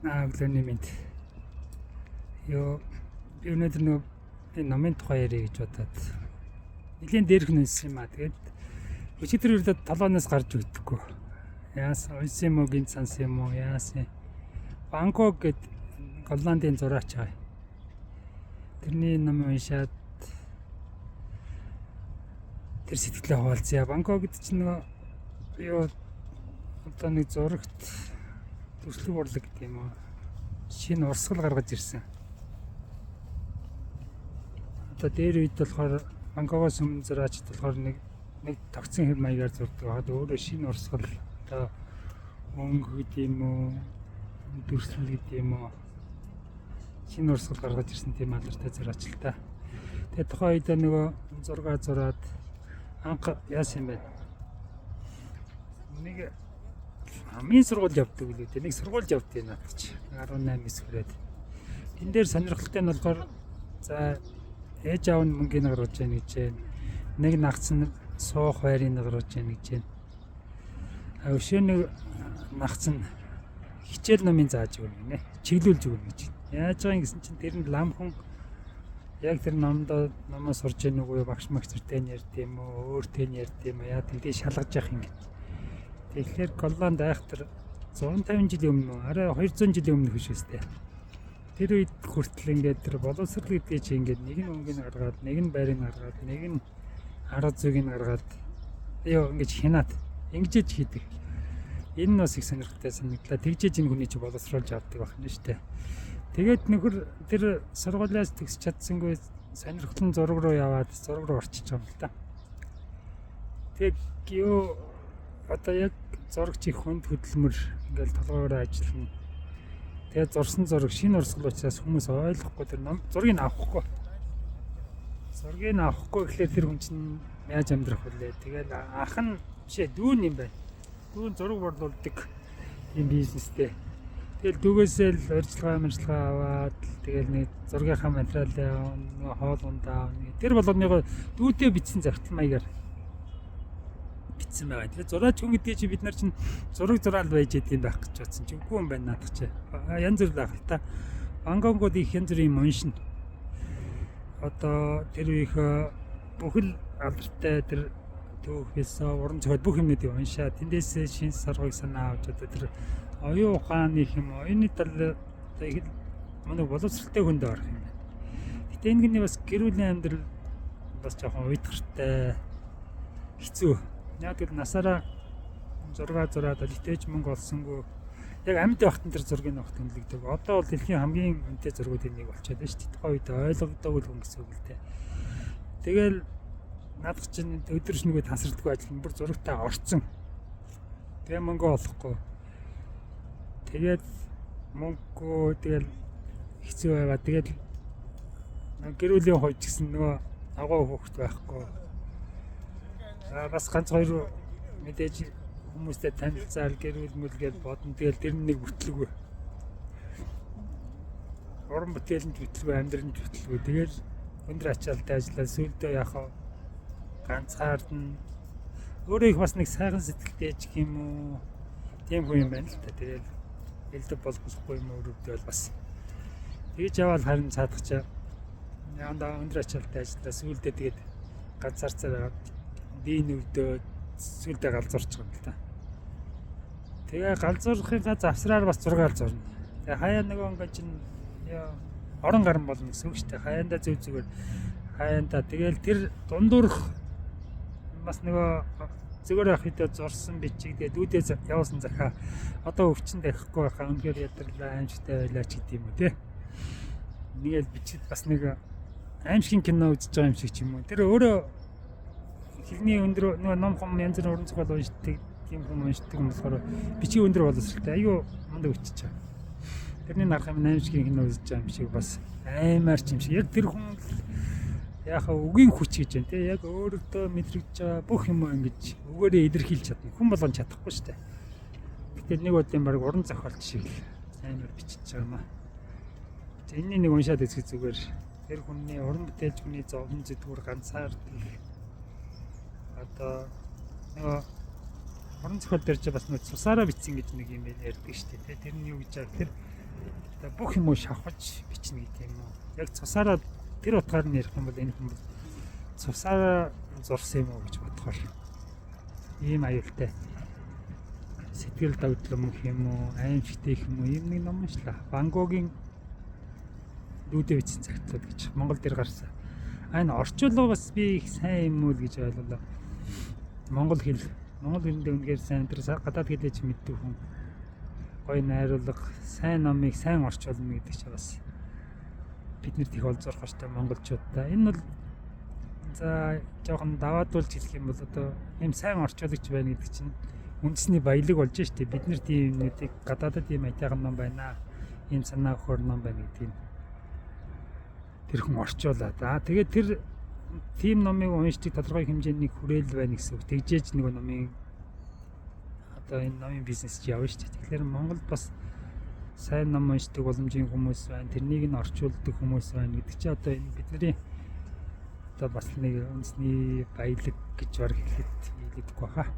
Өглөөний мэнд. Би өнөөдөр нөгөө номын тухай ярих гэж бодоод нэлийн дээрх нь унссан юм аа. Тэгээд өчигдөр үрдээ толгоноос гарч өгдөггүй. Яасан унссан юм уу, гинт сансан юм уу, яасан. Бангкок гэд Голландын зураач байгаа. Тэрний ном уншаад тэр сэтгэлээ хуваалцъя. Бангкок гэдэг чинь нөгөө одоо нэг зурагт төслөг урлаг гэдэг юм уу. Шинэ урсгал гаргаж ирсэн. Одоо дээр үед болохоор Бангкокоос өмнө зураач болохоор нэг тогтсон хэв маягаар зурдаг. Хаад өөрөө шинэ урсгал одоо өнгө гэдэг юм уу, дүрслэл гэдэг юм уу. Шинэ урсгал гаргаж ирсэн тийм алдартай зураач л та. Тэгээ тухайн үед нөгөө зураг зураад анх яасан юм бэ? Нэг хамгийн сургууль явдаг үлээ. Нэг сургуульд явдгийг надад 18-9 хүрээд. Тэн дээр сонирхолтой нь болохоор за ээж аав нь мөнгөний гаргаж яана гэж байна. Нэг нагц нь суух байрыг гаргаж яана гэж байна. Өшөөний нагц нь хичээл номын зааж өгнө гинэ. Чиглүүлж өгнө гэж. Яаж байгаа юм гэсэн чинь тэр нь ламхан яг тэр номоос сурж яах нүггүй багш магистртэй нь ярьд юм уу, өөртэй нь ярьд юм уу, яа тэгдээ шалгаж явах юм гэж. Тэгэхээр Голланд айхтар 150 жилийн өмнө арай 200 жилийн өмнө хөш өстэй. Тэр үед хүртэл ингээд тэр боловсрол гэдгийг чи ингээд нэг нь өнгөний гаргаад, нэг нь байрыг гаргаад, нэг нь арга зүйг нь гаргаад ингээд хянаад ингэж хийдэг. Энэ нь бас их сонирхолтой санагдлаа. Тэгжээж энэ хүний чи боловсруулж авдаг байх нь шүү дээ. Тэгээд нөхөр тэр сургуулиас төгсч чадсангүй сонирхолтой зураг руу яваад зураг руу орчиж байгаа юм л та. Тэгээд юу одоо яг зурагч их хүнд хөдөлмөр ингээл толгоороо ажиллана. Тэгээд зурсан зураг шинэ урсгал учраас хүмүүс ойлгохгүй тэр зургийг авахгүй. Зургийг авахгүй гэхлээр тэр хүн чинь яаж амьдрах вүлээ. Тэгээд ах нь бишээ дүүн юм байна. Дүүн зураг борлуулдаг юм бизнестэй. Тэгэл дүүгээсээ л урьдчилгаа аваад тэгэл нэг зургийнхаа материалаа нэг хоол ундаа тэр болгоныгоо дүүтэй бичсэн завтал маягаар бичсэн байгаа. Тэгээ зураач хүн гэдгийг чи бид нар чинь зураг зураал байж идэм байх гэж бодсон чи үгүй юм байна наадах чи. Янз бүр байх л та. Бангкокод их янз бүрийн уншин. Одоо тэр их бүхэл алдартай тэр түүхээс уран зохиол бүх юмнуудыг уншаа. Тэндээс шинэ саргыг санаа авч одоо тэр оюун ухааны юм оюуны тал их манай боловсралтай хүнд орох юм байна. Гэтэ энэ гүний бас гэрүүлийн амьдрал бас жоохон уйдгартай хэцүү. Яг л насаараа зураг зураад литэж мөнгө олсонгүй яг амьд байхад тэр зургийг авах тэмдэглэдэг. Одоо бол дэлхийн хамгийн үнэтэй зургуудын нэг болчиход байна шүү дээ. Тухайн үед ойлгодоогүй хүн гэсэн үг л дээ. Тэгэл надад чинь өдөр шөнөгүй тасралтгүй ажил бүр зурагтаа орцсон. Тэгээ мөнгө олохгүй. Тэгээд мөнгөө тэгэл хэцүү байгаа. Тэгээд гэрүүлийн хувьд гэсэн нөгөө агуу хөвгт байхгүй. Бас ганц хоёр мэдээж хүмүүстэй танилцаал гэрүүл мүлгээд бодно. Тэгэл тэр нэг бүтлгүй. Уран бүтээлэнд бүтлгүй, амьдралд бүтлгүй. Тэгэл өндөр ачаалтай ажиллаа сүлдөө яхаа ганцаардна. Өөрөө их бас нэг сайхан сэтгэлтэй ч юм уу. Тийм хүн юм байна л та. Тэгэл элдв болохгүй юм өрөвдөл бас. Тэгж яваал харин цаадахчаа. Яндаа өндөр ачаалтай ажиллаа сүлдөө тэгээд ганцаарцаа би нүвдөө сүлдээ галзуурч байгаа юм л та. Тэгээ галзуурхынхаа завсраар бас зураг зурна. Тэгээ хаяа нөгөө ингээ чинь орон гарan болно гэсэн үг шүү дээ. Хаяанда зөв зүгээр хаяанда тэгэл тэр дундуурх бас нөгөө зүгээр ах хэдэ зурсан бичиг тэгээ дүүдээ явуулсан захаа одоо өвчин дахихгүй байхаа үнээр ядарлаа аимшигтай байлаа ч гэдэм үү те. Нэгэл бичиг бас нэг аимшигын кино үзэж байгаа юм шиг ч юм уу. Тэр өөрөө хэлний өндөр нөгөө ном хом янз бүрийн уран зохиол уншдаг тийм хүн уншдаг юм болохоор бичгийн өндөр боловсралтай аюу мундаг өчөж байгаа. Тэрний нарах юм аимшигын кино үзэж байгаа юм шиг бас аймаар ч юм шиг. Яг тэр хүн яхаа үгийн хүч гэж байна те. Яг өөрөөдөө мэдрэгдэж байгаа бүх юм ингэж өгөөрөө илэрхийлж чадна. Хүн болгон чадахгүй шүү дээ. Гэтэл нэг удаа баг уран зохиолч шиг л аймаар бичиж байгаа маа. Энэний нэг уншаад үзэх зүгээр тэр хүний уран бүтээлч хүний зовлон зүтгүүр ганцаард одоо нөгөө уран зохиол дээр ч бас нэг цусаараа бичсэн гэж нэг юм ярьдаг шүү дээ. Тэр нь юу гэж байгаа тэр одоо бүх юм уу шавхаж бичнэ гэдэг юм уу. Яг цусаараа тэр утгаар нь ярих юм бол энэ хүмүүс цусаараа зурсан юм уу гэж бодохоор ийм аюултай сэтгэл догтлом гэх юм уу, аимшигтэй гэх юм уу, ийм нэг ном уншлаа. Ван Гогийн Дүүдээ бичсэн цагтууд гэж Монгол дээр гарсан. Энэ орчуулга бас би их сайн юм уу гэж ойлголоо. Монгол хэлэндээ үнэхээр сайн, тэр гадаад хэлээч мэддэг хүн гоё найруулга, сайн номыг сайн орчуулна гэдэг чинь бас биднэрт их олзуурах хэрэгтэй монголчуудаа. Энэ бол за жоохон даваадуулж хэлэх юм бол одоо ийм сайн орчуулагч байна гэдэг чинь үндэсний баялаг болж штэ. Бид нар тийм юмнуудыг гадаадад ийм айтайхан ном байна, ийм санаа өгөхөр ном байна гэдгийг тэр хүн орчуулад. Тэгээд тэр тийм номыг уншдаг тодорхой хэмжээний хүрээл байна гэсэн үг. Тэгжээж нэг номын одоо энэ номын бизнес чи явна шүү дээ. Тэгэхээр Монголд бас сайн ном уншдаг боломжийн хүмүүс байна. Тэрнийг нь орчуулдаг хүмүүс байна гэдэг чи одоо энэ бидний одоо бас нэг үндэсний баялаг гэж баг хэлэхэд хэлэхгүй хаа.